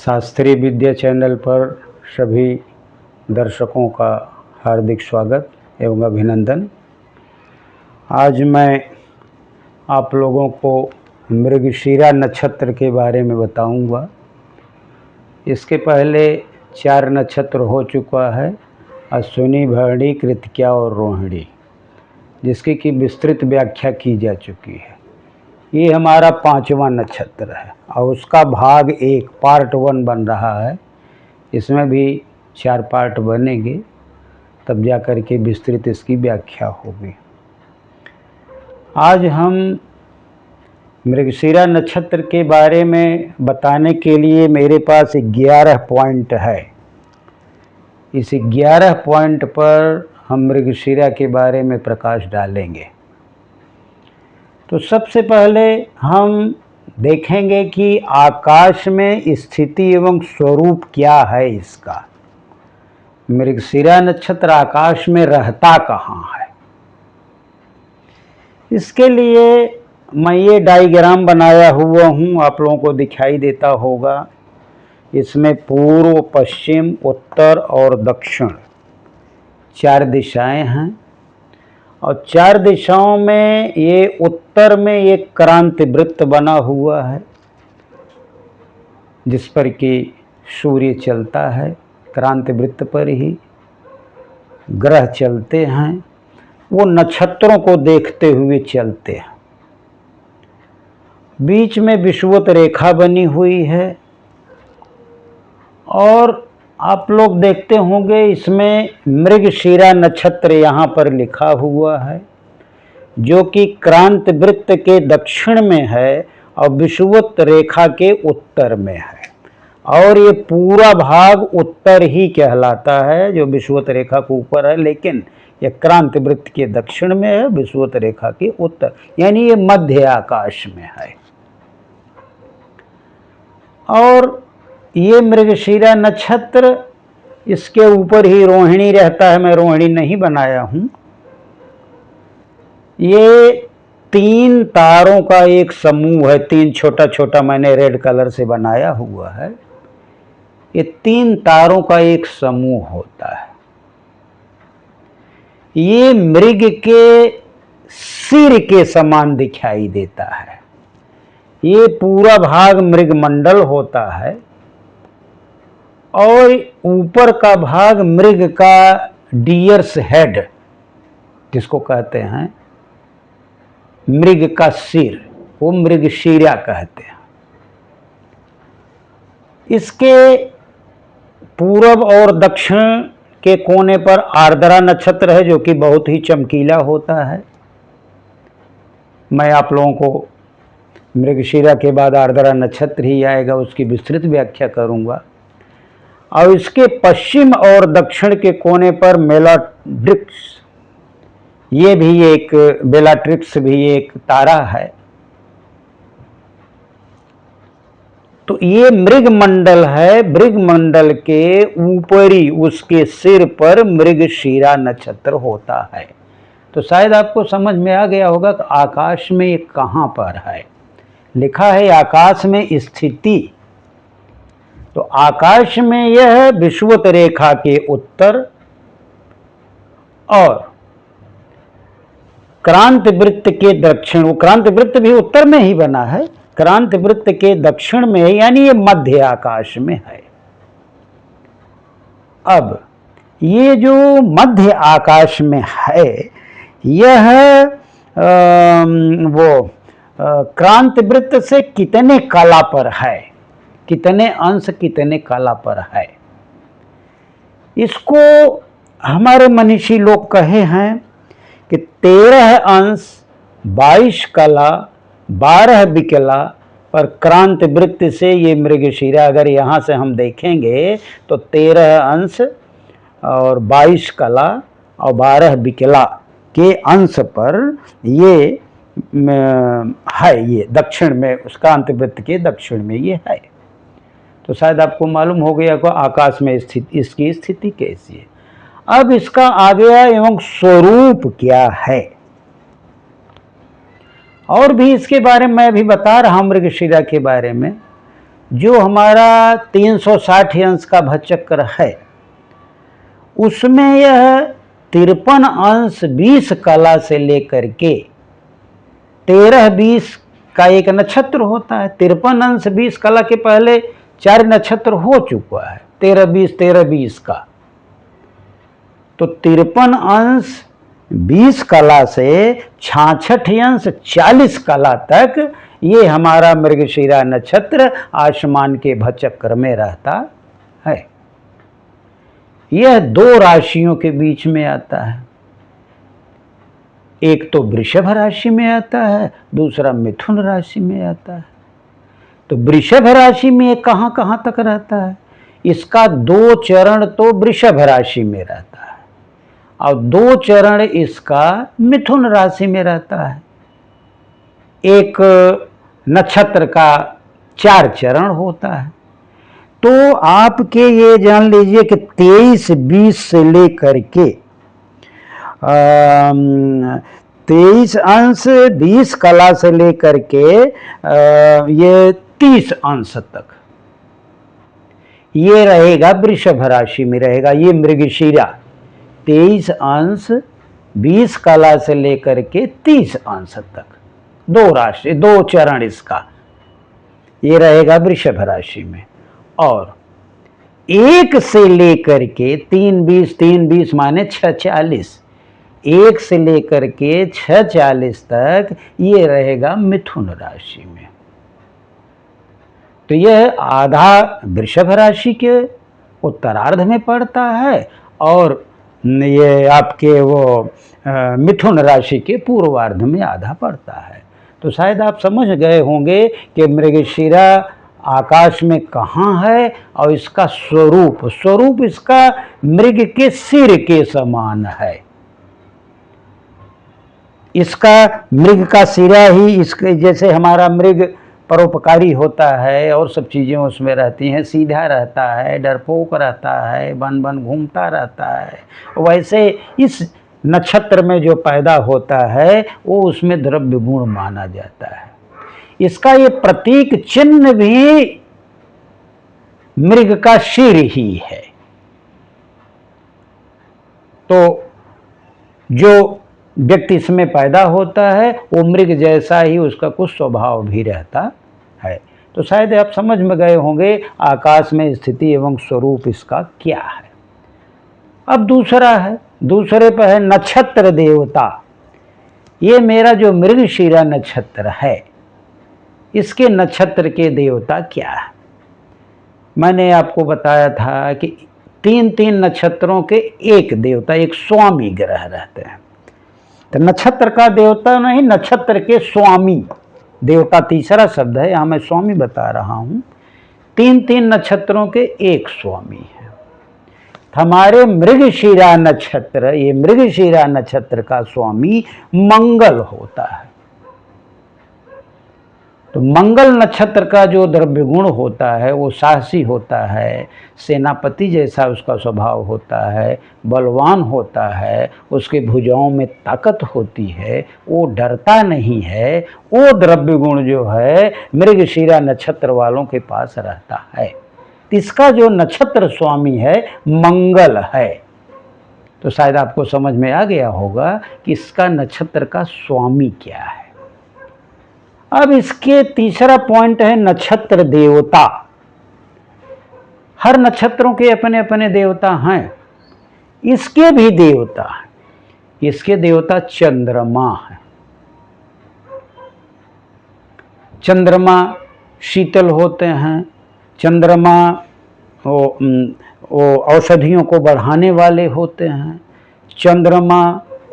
शास्त्रीय विद्या चैनल पर सभी दर्शकों का हार्दिक स्वागत एवं अभिनंदन। आज मैं आप लोगों को मृगशिरा नक्षत्र के बारे में बताऊंगा। इसके पहले 4 नक्षत्र हो चुका है, अश्विनी, भरणी, कृतिका और रोहिणी, जिसकी की विस्तृत व्याख्या की जा चुकी है। ये हमारा 5वां नक्षत्र है और उसका भाग 1 पार्ट 1 बन रहा है। इसमें भी 4 पार्ट बनेंगे, तब जा कर के विस्तृत इसकी व्याख्या होगी। आज हम मृगशिरा नक्षत्र के बारे में बताने के लिए मेरे पास 11 पॉइंट है। इस 11 पॉइंट पर हम मृगशिरा के बारे में प्रकाश डालेंगे। तो सबसे पहले हम देखेंगे कि आकाश में स्थिति एवं स्वरूप क्या है इसका। मृगशिरा नक्षत्र आकाश में रहता कहाँ है, इसके लिए मैं ये डायग्राम बनाया हुआ हूँ, आप लोगों को दिखाई देता होगा। इसमें पूर्व, पश्चिम, उत्तर और दक्षिण 4 दिशाएं हैं और 4 दिशाओं में ये उत्तर में एक क्रांति वृत्त बना हुआ है, जिस पर कि सूर्य चलता है। क्रांति वृत्त पर ही ग्रह चलते हैं, वो नक्षत्रों को देखते हुए चलते हैं। बीच में विषुवत रेखा बनी हुई है और आप लोग देखते होंगे इसमें मृगशिरा नक्षत्र यहाँ पर लिखा हुआ है, जो कि क्रांति वृत्त के दक्षिण में है और विषुवत रेखा के उत्तर में है। और ये पूरा भाग उत्तर ही कहलाता है, जो विषुवत रेखा के ऊपर है, लेकिन ये क्रांति वृत्त के दक्षिण में है, विषुवत रेखा के उत्तर, यानी ये मध्य आकाश में है। और ये मृगशिरा नक्षत्र, इसके ऊपर ही रोहिणी रहता है। मैं रोहिणी नहीं बनाया हूँ। ये 3 तारों का एक समूह है। 3 छोटा छोटा मैंने रेड कलर से बनाया हुआ है। ये 3 तारों का एक समूह होता है। ये मृग के सिर के समान दिखाई देता है। ये पूरा भाग मृगमंडल होता है और ऊपर का भाग मृग का डियर्स हेड, जिसको कहते हैं मृग का सिर, वो मृगशिरा कहते हैं। इसके पूरब और दक्षिण के कोने पर आर्द्रा नक्षत्र है, जो कि बहुत ही चमकीला होता है। मैं आप लोगों को मृगशिरा के बाद आर्द्रा नक्षत्र ही आएगा, उसकी विस्तृत व्याख्या करूंगा। और इसके पश्चिम और दक्षिण के कोने पर बेलाट्रिक्स, ये भी एक बेलाट्रिक्स भी एक तारा है। तो ये मृगमंडल है। मृगमंडल के ऊपरी उसके सिर पर मृगशिरा नक्षत्र होता है। तो शायद आपको समझ में आ गया होगा कि आकाश में ये कहाँ पर है। लिखा है आकाश में स्थिति। तो आकाश में यह विषुवत रेखा के उत्तर और क्रांति वृत्त के दक्षिण, वो क्रांति वृत्त भी उत्तर में ही बना है, क्रांति वृत्त के दक्षिण में, यानी ये मध्य आकाश में है। अब ये जो मध्य आकाश में है, यह क्रांति वृत्त से कितने कला पर है, कितने अंश कितने कला पर है, इसको हमारे मनीषी लोग कहे हैं कि 13 अंश 22 कला 12 विकला पर क्रांति वृत्त से ये मृगशिरा, अगर यहाँ से हम देखेंगे तो 13 अंश और 22 कला और 12 विकला के अंश पर ये है। ये दक्षिण में, उस क्रांति वृत्त के दक्षिण में ये है। तो शायद आपको मालूम हो गया कि आकाश में स्थित इसकी स्थिति कैसी है। अब इसका आगे एवं स्वरूप क्या है, और भी इसके बारे में मैं भी बता रहा हूं मृगशिरा के बारे में। जो हमारा 360 अंश का भचक्र है उसमें यह 53 अंश 20 कला से लेकर के 13-20 का एक नक्षत्र होता है। 53 अंश 20 कला के पहले 4 नक्षत्र हो चुका है, 13-20 का। तो 53 अंश 20 कला से 66 अंश 40 कला तक ये हमारा मृगशिरा नक्षत्र आसमान के भचक्र में रहता है। यह 2 राशियों के बीच में आता है, एक तो वृषभ राशि में आता है, दूसरा मिथुन राशि में आता है। तो वृषभ राशि में कहाँ कहाँ तक रहता है? इसका 2 चरण तो वृषभ राशि में रहता है और 2 चरण इसका मिथुन राशि में रहता है। एक नक्षत्र का 4 चरण होता है। तो आपके ये जान लीजिए कि 23-20 से लेकर के 23 अंश 20 कला से लेकर के ये 30 अंश तक ये रहेगा, वृषभ राशि में रहेगा ये मृगशिरा। 23 अंश 20 कला से लेकर के 30 अंश तक 2 राशि 2 चरण इसका ये रहेगा वृषभ राशि में। और 1 से लेकर के 3-20 माने 6-40, 1 से लेकर के 6-40 तक ये रहेगा मिथुन राशि में। तो यह आधा वृषभ राशि के उत्तरार्ध में पड़ता है और ये आपके वो मिथुन राशि के पूर्वार्ध में आधा पड़ता है। तो शायद आप समझ गए होंगे कि मृगशिरा आकाश में कहाँ है और इसका स्वरूप इसका मृग के सिर के समान है। इसका मृग का सिरा ही इसके जैसे हमारा मृग परोपकारी होता है और सब चीज़ें उसमें रहती हैं, सीधा रहता है, डरपोक रहता है, बन बन घूमता रहता है, वैसे इस नक्षत्र में जो पैदा होता है वो उसमें द्रव्य गुण माना जाता है। इसका ये प्रतीक चिन्ह भी मृग का सिर ही है। तो जो व्यक्ति इसमें पैदा होता है वो मृग जैसा ही उसका कुछ स्वभाव भी रहता है। तो शायद आप समझ में गए होंगे आकाश में स्थिति एवं स्वरूप इसका क्या है। अब दूसरे पर है नक्षत्र देवता। ये मेरा जो मृगशिरा नक्षत्र है इसके नक्षत्र के देवता क्या है? मैंने आपको बताया था कि 3 नक्षत्रों के एक देवता, एक स्वामी ग्रह रहते हैं। तो नक्षत्र का देवता नहीं, नक्षत्र के स्वामी देवता तीसरा शब्द है, यहाँ मैं स्वामी बता रहा हूँ। 3 नक्षत्रों के एक स्वामी है। हमारे मृगशिरा नक्षत्र, ये मृगशिरा नक्षत्र का स्वामी मंगल होता है। तो मंगल नक्षत्र का जो द्रव्य गुण होता है वो साहसी होता है, सेनापति जैसा उसका स्वभाव होता है, बलवान होता है, उसके भुजाओं में ताकत होती है, वो डरता नहीं है। वो द्रव्य गुण जो है मृगशिरा नक्षत्र वालों के पास रहता है। इसका जो नक्षत्र स्वामी है मंगल है। तो शायद आपको समझ में आ गया होगा कि इसका नक्षत्र का स्वामी क्या है। अब इसके तीसरा पॉइंट है नक्षत्र देवता। हर नक्षत्रों के अपने अपने देवता हैं, इसके भी देवता हैं। इसके देवता चंद्रमा है। चंद्रमा शीतल होते हैं, चंद्रमा वो औषधियों को बढ़ाने वाले होते हैं, चंद्रमा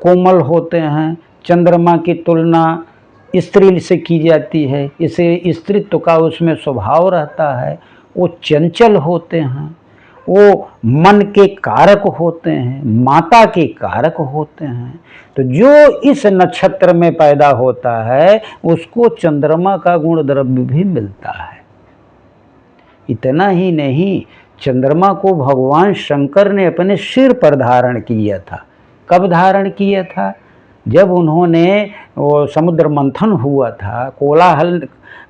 कोमल होते हैं। चंद्रमा की तुलना स्त्री से की जाती है, इसे स्त्रीत्व का उसमें स्वभाव रहता है। वो चंचल होते हैं, वो मन के कारक होते हैं, माता के कारक होते हैं। तो जो इस नक्षत्र में पैदा होता है उसको चंद्रमा का गुण द्रव्य भी मिलता है। इतना ही नहीं, चंद्रमा को भगवान शंकर ने अपने सिर पर धारण किया था। कब धारण किया था? जब उन्होंने वो समुद्र मंथन हुआ था, कोलाहल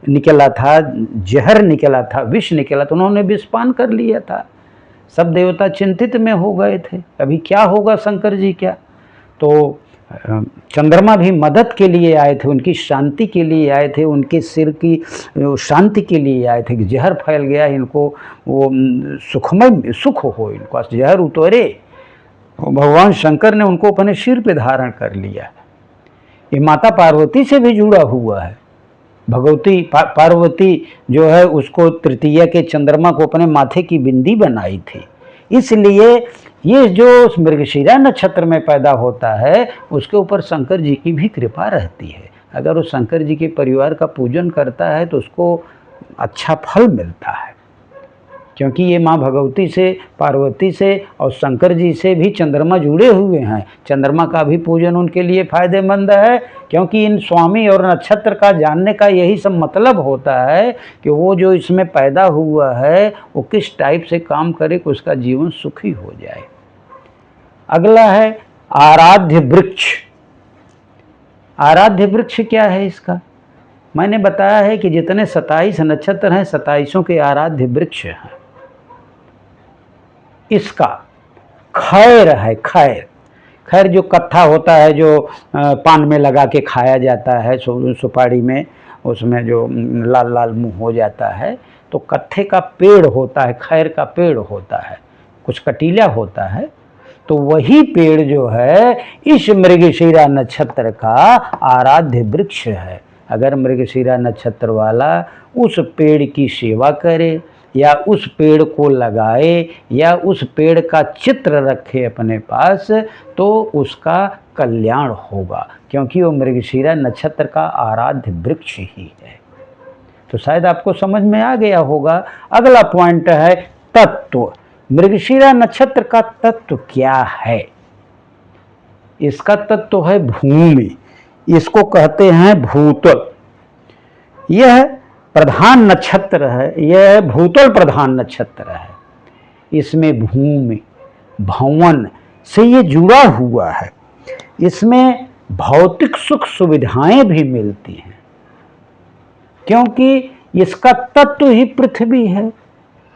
निकला था, जहर निकला था, विष निकला, तो उन्होंने विषपान कर लिया था। सब देवता चिंतित में हो गए थे, अभी क्या होगा शंकर जी क्या। तो चंद्रमा भी मदद के लिए आए थे, उनकी शांति के लिए आए थे, उनके सिर की शांति के लिए आए थे कि जहर फैल गया, इनको वो सुखमय सुख हो, इनको जहर उतरे। भगवान शंकर ने उनको अपने सिर पे धारण कर लिया। ये माता पार्वती से भी जुड़ा हुआ है। भगवती पार्वती जो है उसको तृतीया के चंद्रमा को अपने माथे की बिंदी बनाई थी। इसलिए ये जो मृगशिरा नक्षत्र में पैदा होता है उसके ऊपर शंकर जी की भी कृपा रहती है। अगर वो शंकर जी के परिवार का पूजन करता है तो उसको अच्छा फल मिलता है, क्योंकि ये माँ भगवती से, पार्वती से और शंकर जी से भी चंद्रमा जुड़े हुए हैं। चंद्रमा का भी पूजन उनके लिए फायदेमंद है, क्योंकि इन स्वामी और नक्षत्र का जानने का यही सब मतलब होता है कि वो जो इसमें पैदा हुआ है वो किस टाइप से काम करे कि उसका जीवन सुखी हो जाए। अगला है आराध्य वृक्ष। आराध्य वृक्ष क्या है इसका? मैंने बताया है कि जितने 27 नक्षत्र हैं 27 के आराध्य वृक्ष हैं। इसका खैर है। खैर, खैर जो कत्था होता है, जो पान में लगा के खाया जाता है, सुपारी में, उसमें जो लाल लाल मुंह हो जाता है, तो कत्थे का पेड़ होता है, खैर का पेड़ होता है, कुछ कटीला होता है। तो वही पेड़ जो है इस मृगशिरा नक्षत्र का आराध्य वृक्ष है। अगर मृगशिरा नक्षत्र वाला उस पेड़ की सेवा करे या उस पेड़ को लगाए या उस पेड़ का चित्र रखे अपने पास तो उसका कल्याण होगा, क्योंकि वो मृगशिरा नक्षत्र का आराध्य वृक्ष ही है। तो शायद आपको समझ में आ गया होगा। अगला पॉइंट है तत्व। मृगशिरा नक्षत्र का तत्व क्या है? इसका तत्व है भूमि। इसको कहते हैं भूतल। यह प्रधान नक्षत्र है, यह भूतल प्रधान नक्षत्र है। इसमें भूमि, भवन से ये जुड़ा हुआ है। इसमें भौतिक सुख सुविधाएं भी मिलती हैं, क्योंकि इसका तत्व ही पृथ्वी है।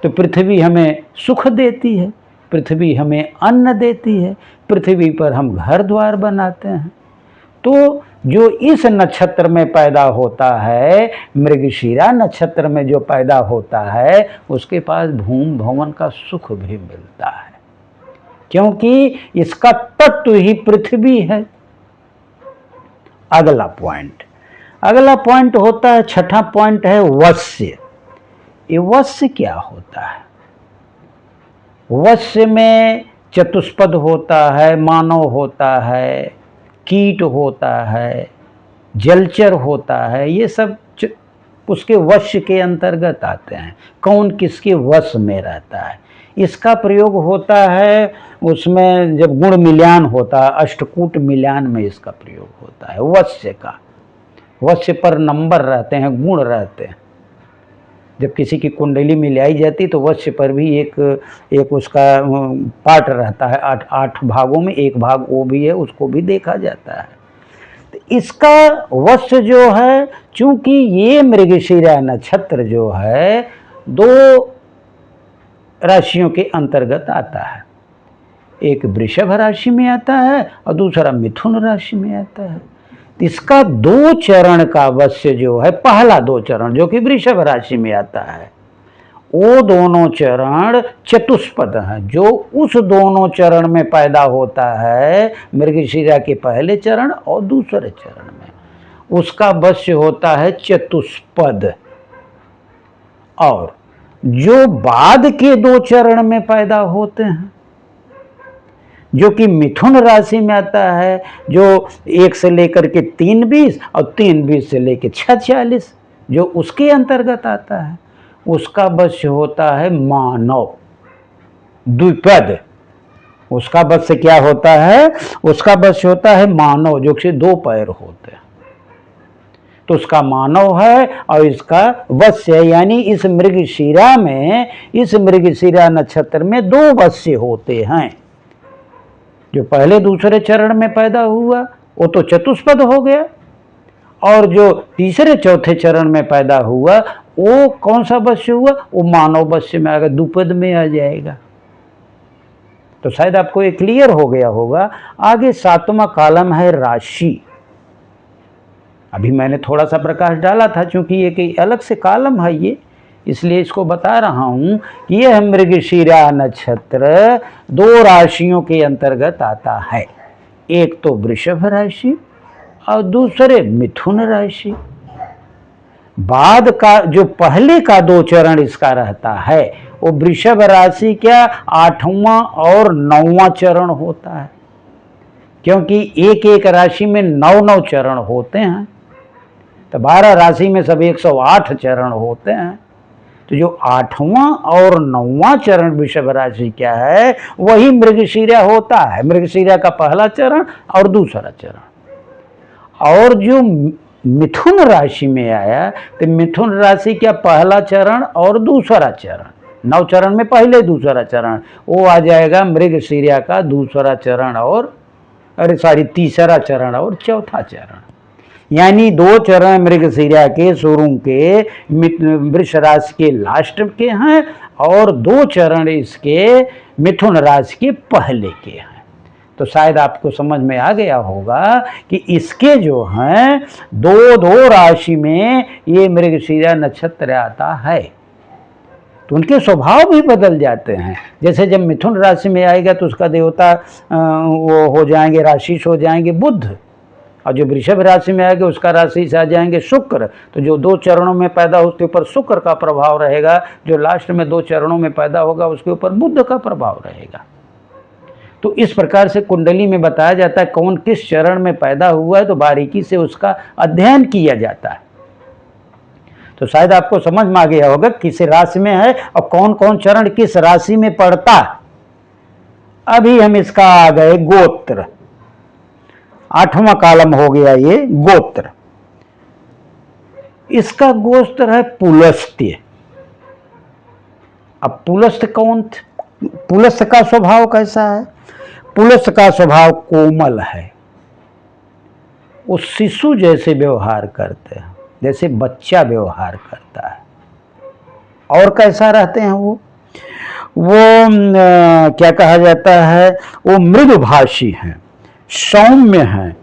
तो पृथ्वी हमें सुख देती है, पृथ्वी हमें अन्न देती है, पृथ्वी पर हम घर द्वार बनाते हैं। तो जो इस नक्षत्र में पैदा होता है, मृगशिरा नक्षत्र में जो पैदा होता है, उसके पास भूमि भवन का सुख भी मिलता है, क्योंकि इसका तत्व ही पृथ्वी है। अगला पॉइंट होता है, छठा पॉइंट है वश्य। ये वश्य क्या होता है? वश्य में चतुष्पद होता है, मानव होता है, कीट होता है, जलचर होता है। ये सब उसके वश्य के अंतर्गत आते हैं। कौन किसके वश में रहता है, इसका प्रयोग होता है उसमें जब गुण मिलान होता है, अष्टकूट मिलान में इसका प्रयोग होता है वश्य का। वश्य पर नंबर रहते हैं, गुण रहते हैं। जब किसी की कुंडली मिलाई जाती तो वश्य पर भी एक उसका पार्ट रहता है। 8 भागों में एक भाग वो भी है, उसको भी देखा जाता है। तो इसका वश्य जो है, चूंकि ये मृगशिरा नक्षत्र जो है 2 राशियों के अंतर्गत आता है। एक वृषभ राशि में आता है और दूसरा मिथुन राशि में आता है। इसका 2 चरण का वश्य जो है, पहला 2 चरण जो कि वृषभ राशि में आता है, वो दोनों चरण चतुष्पद हैं। जो उस दोनों चरण में पैदा होता है, मृगशिरा के पहले चरण और दूसरे चरण में, उसका वश्य होता है चतुष्पद। और जो बाद के 2 चरण में पैदा होते हैं, जो कि मिथुन राशि में आता है, जो 1 से लेकर के 3-20 और 3-20 से लेकर 6-40 जो उसके अंतर्गत आता है, उसका वश्य होता है मानव, द्विपद। उसका वश्य क्या होता है? उसका वश्य होता है मानव, जो कि 2 पैर होते हैं। तो उसका मानव है और इसका वश्य, यानी इस मृगशिरा में, इस मृगशिरा नक्षत्र में 2 वश्य होते हैं। जो पहले दूसरे चरण में पैदा हुआ वो तो चतुष्पद हो गया, और जो तीसरे चौथे चरण में पैदा हुआ वो कौन सा वश्य हुआ, वो मानव वश्य में आएगा, द्विपद में आ जाएगा। तो शायद आपको ये क्लियर हो गया होगा। आगे 7वां कॉलम है राशि। अभी मैंने थोड़ा सा प्रकाश डाला था, क्योंकि ये अलग से कॉलम है ये, इसलिए इसको बता रहा हूं कि यह मृगशिरा नक्षत्र 2 राशियों के अंतर्गत आता है। एक तो वृषभ राशि और दूसरे मिथुन राशि। बाद का जो पहले का 2 चरण इसका रहता है वो वृषभ राशि का 8वां और 9वां चरण होता है, क्योंकि एक एक राशि में 9 चरण होते हैं, तो 12 राशि में सब 108 चरण होते हैं। तो जो 8वां और 9वां चरण वृषभ राशि क्या है, वही मृगशिरा होता है। मृगशिरा का पहला चरण और दूसरा चरण। और जो मिथुन राशि में आया, तो मिथुन राशि का पहला चरण और दूसरा चरण, 9 चरण में पहले दूसरा चरण, वो आ जाएगा मृगशिरा का दूसरा चरण और तीसरा चरण और चौथा चरण। यानी 2 चरण मृगशिरा के शुरू के वृष राशि के लास्ट के हैं और 2 चरण इसके मिथुन राशि के पहले के हैं। तो शायद आपको समझ में आ गया होगा कि इसके जो हैं 2 राशि में ये मृगशिरा नक्षत्र आता है, तो उनके स्वभाव भी बदल जाते हैं। जैसे जब मिथुन राशि में आएगा तो उसका देवता वो हो जाएंगे, राशि हो जाएंगे बुध, और जो वृषभ राशि में आएगा उसका राशि से आ जाएंगे शुक्र। तो जो 2 चरणों में पैदा हो उसके ऊपर शुक्र का प्रभाव रहेगा, जो लास्ट में 2 चरणों में पैदा होगा उसके ऊपर बुध का प्रभाव रहेगा। तो इस प्रकार से कुंडली में बताया जाता है कौन किस चरण में पैदा हुआ है, तो बारीकी से उसका अध्ययन किया जाता है। तो शायद आपको समझ में आ गया होगा किस राशि में है और कौन कौन चरण किस राशि में पड़ता है। अभी हम इसका आ गए गोत्र। 8वां कॉलम हो गया ये गोत्र। इसका गोत्र है पुलस्त्य। अब पुलस्त्य पुलस्त्य का स्वभाव कैसा है? पुलस्त्य का स्वभाव कोमल है, वो शिशु जैसे व्यवहार करते हैं, जैसे बच्चा व्यवहार करता है। और कैसा रहते हैं वो क्या कहा जाता है, वो मृदुभाषी हैं, सौम्य हैं,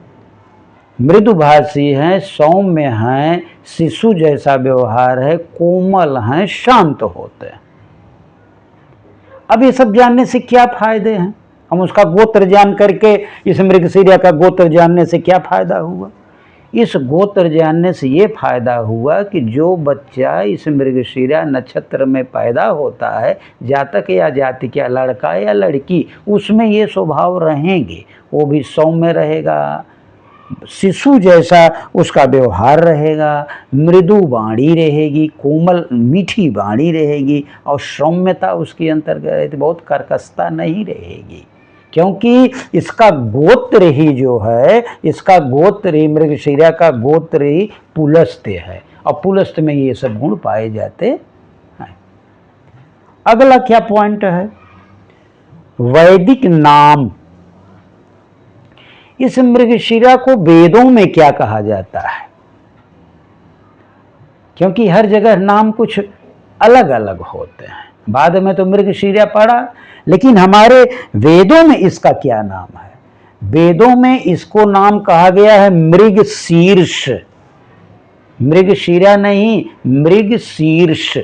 मृदुभाषी हैं, सौम्य हैं, शिशु जैसा व्यवहार है, कोमल हैं, शांत होते हैं। अब ये सब जानने से क्या फायदे हैं? हम उसका गोत्र जान करके, इस मृगशिरा का गोत्र जानने से क्या फायदा हुआ? इस गोत्र जानने से ये फायदा हुआ कि जो बच्चा इस मृगशिरा नक्षत्र में पैदा होता है, जातक या जातिका, लड़का या लड़की, उसमें ये स्वभाव रहेंगे। वो भी सौम्य रहेगा, शिशु जैसा उसका व्यवहार रहेगा, मृदु वाणी रहेगी, कोमल मीठी वाणी रहेगी, और सौम्यता उसके अंतर्गत बहुत कर्कशता नहीं रहेगी, क्योंकि इसका गोत्र ही जो है, इसका गोत्र ही, मृगशिरा का गोत्र ही पुलस्त्य है, और पुलस्त्य में ये सब गुण पाए जाते हैं। अगला क्या पॉइंट है? वैदिक नाम। इस मृगशिरा को वेदों में क्या कहा जाता है? क्योंकि हर जगह नाम कुछ अलग अलग होते हैं। बाद में तो मृगशिरा पड़ा, लेकिन हमारे वेदों में इसका क्या नाम है? वेदों में इसको नाम कहा गया है मृगशीर्ष। मृगशिरा नहीं, मृगशीर्ष।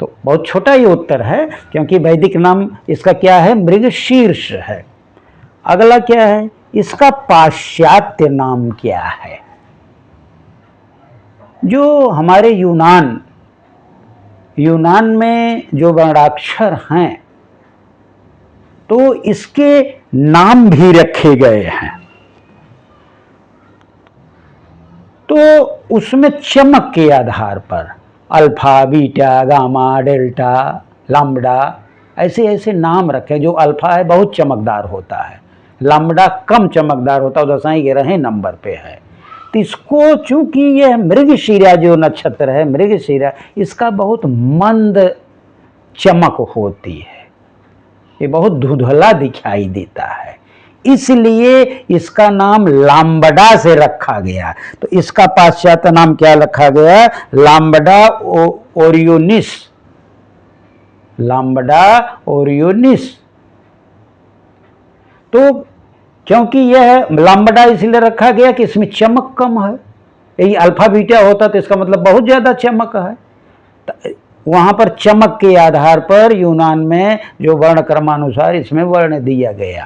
तो बहुत छोटा ये उत्तर है, क्योंकि वैदिक नाम इसका क्या है? मृगशीर्ष है। अगला क्या है? इसका पाश्चात्य नाम क्या है? जो हमारे यूनान में जो वर्णाक्षर हैं, तो इसके नाम भी रखे गए हैं। तो उसमें चमक के आधार पर alpha, beta, gamma, delta, lambda, ऐसे ऐसे नाम रखे। जो अल्फा है बहुत चमकदार होता है, लैम्बडा कम चमकदार होता है, दशाई 11 नंबर पे है। तो इसको, चूंकि यह मृगशिरा जो नक्षत्र है, मृगशिरा, इसका बहुत मंद चमक होती है, ये बहुत धुंधला दिखाई देता है, इसलिए इसका नाम लाम्बडा से रखा गया। तो इसका पाश्चात्य नाम क्या रखा गया? लाम्बडा ओरियोनिस। लाम्बडा ओरियोनिस। तो क्योंकि यह लाम्बडा इसलिए रखा गया कि इसमें चमक कम है। यही अल्फा बीटा होता तो इसका मतलब बहुत ज्यादा चमक है। वहां पर चमक के आधार पर यूनान में जो वर्ण क्रमानुसार इसमें वर्ण दिया गया,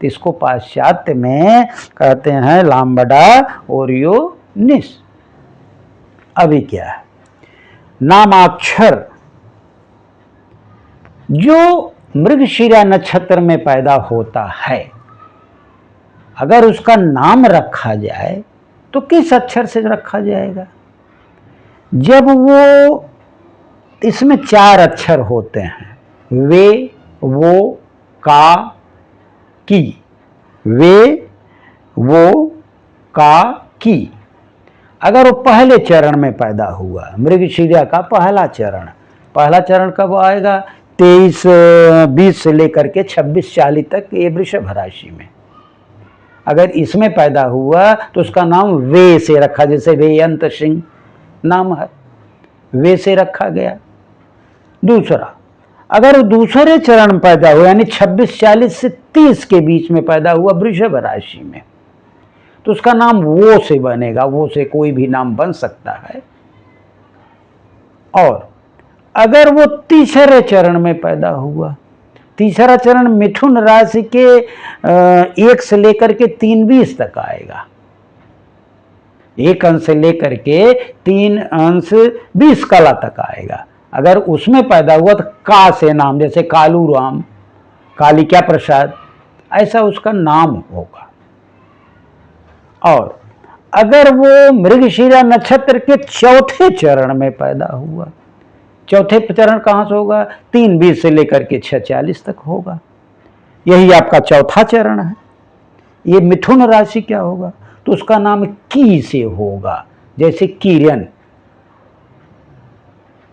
तो इसको पाश्चात्य में कहते हैं लाम्बडा ओरियोनिस। अभी क्या है? नामाक्षर जो मृगशिरा नक्षत्र में पैदा होता है, अगर उसका नाम रखा जाए तो किस अक्षर से रखा जाएगा? जब वो, इसमें 4 अक्षर होते हैं, वे, वो, का, की। वे, वो, का, की। अगर वो पहले चरण में पैदा हुआ, मृगशिरा का पहला चरण कब आएगा? 23-20 से लेकर के 26-40 तक, ये वृषभ राशि में। अगर इसमें पैदा हुआ तो उसका नाम वे से रखा, जैसे वेयंत सिंह नाम है, वे से रखा गया। दूसरा, अगर दूसरे चरण में पैदा हुआ, यानी 26-40 से 30 के बीच में पैदा हुआ वृषभ राशि में, तो उसका नाम वो से बनेगा। वो से कोई भी नाम बन सकता है। और अगर वो तीसरे चरण में पैदा हुआ, तीसरा चरण मिथुन राशि के 1 से लेकर के 3-20 तक आएगा। 1 अंश से लेकर के 3 अंश 20 कला तक आएगा। अगर उसमें पैदा हुआ तो का से नाम, जैसे कालू राम, कालिका प्रसाद, ऐसा उसका नाम होगा। और अगर वो मृगशिरा नक्षत्र के चौथे चरण में पैदा हुआ, चौथे चरण कहाँ से होगा? 3-20 से लेकर के 6-40 तक होगा। यही आपका चौथा चरण है। ये मिथुन राशि क्या होगा? तो उसका नाम की से होगा, जैसे किरण।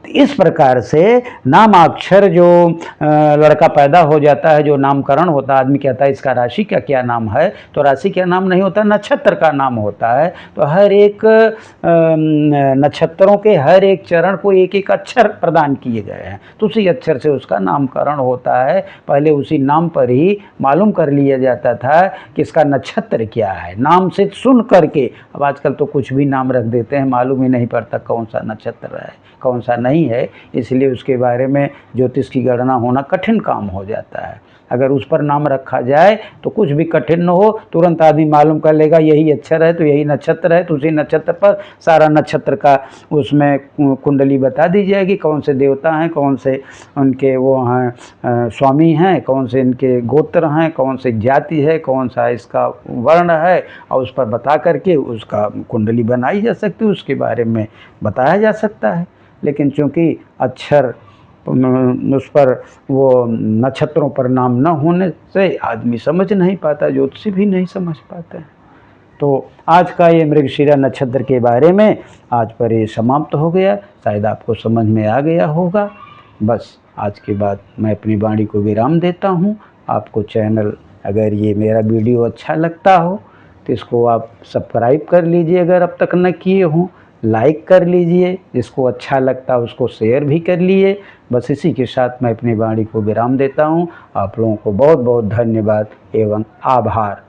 इस प्रकार से नामाक्षर जो लड़का पैदा हो जाता है, जो नामकरण होता है, आदमी कहता है इसका राशि का क्या नाम है, तो राशि का नाम नहीं होता, नक्षत्र का नाम होता है। तो हर एक नक्षत्रों के हर एक चरण को एक एक अक्षर प्रदान किए गए हैं, तो उसी अक्षर से उसका नामकरण होता है। पहले उसी नाम पर ही मालूम कर लिया जाता था कि इसका नक्षत्र क्या है, नाम से सुन करके। अब आजकल तो कुछ भी नाम रख देते हैं, मालूम ही नहीं पड़ता कौन सा नक्षत्र है कौन सा नहीं है, इसलिए उसके बारे में ज्योतिष की गणना होना कठिन काम हो जाता है। अगर उस पर नाम रखा जाए तो कुछ भी कठिन न हो, तुरंत आदमी मालूम कर लेगा यही अक्षर है तो यही नक्षत्र है, तो उसी नक्षत्र पर सारा नक्षत्र का उसमें कुंडली बता दी जाएगी, कौन से देवता हैं, कौन से उनके वो हैं स्वामी हैं, कौन से इनके गोत्र हैं, कौन से जाति है, कौन सा इसका वर्ण है, और उस पर बता करके उसका कुंडली बनाई जा सकती है, उसके बारे में बताया जा सकता है। लेकिन चूँकि अक्षर उस पर वो नक्षत्रों पर नाम न होने से आदमी समझ नहीं पाता, ज्योतिषी भी नहीं समझ पाते। तो आज का ये मृगशिरा नक्षत्र के बारे में आज पर ये समाप्त हो गया। शायद आपको समझ में आ गया होगा। बस आज के बाद मैं अपनी वाणी को विराम देता हूँ। आपको चैनल, अगर ये मेरा वीडियो अच्छा लगता हो तो इसको आप सब्सक्राइब कर लीजिए, अगर अब तक न किए हों, लाइक कर लीजिए, जिसको अच्छा लगता है उसको शेयर भी कर लिए। बस इसी के साथ मैं अपनी वाणी को विराम देता हूँ। आप लोगों को बहुत बहुत धन्यवाद एवं आभार।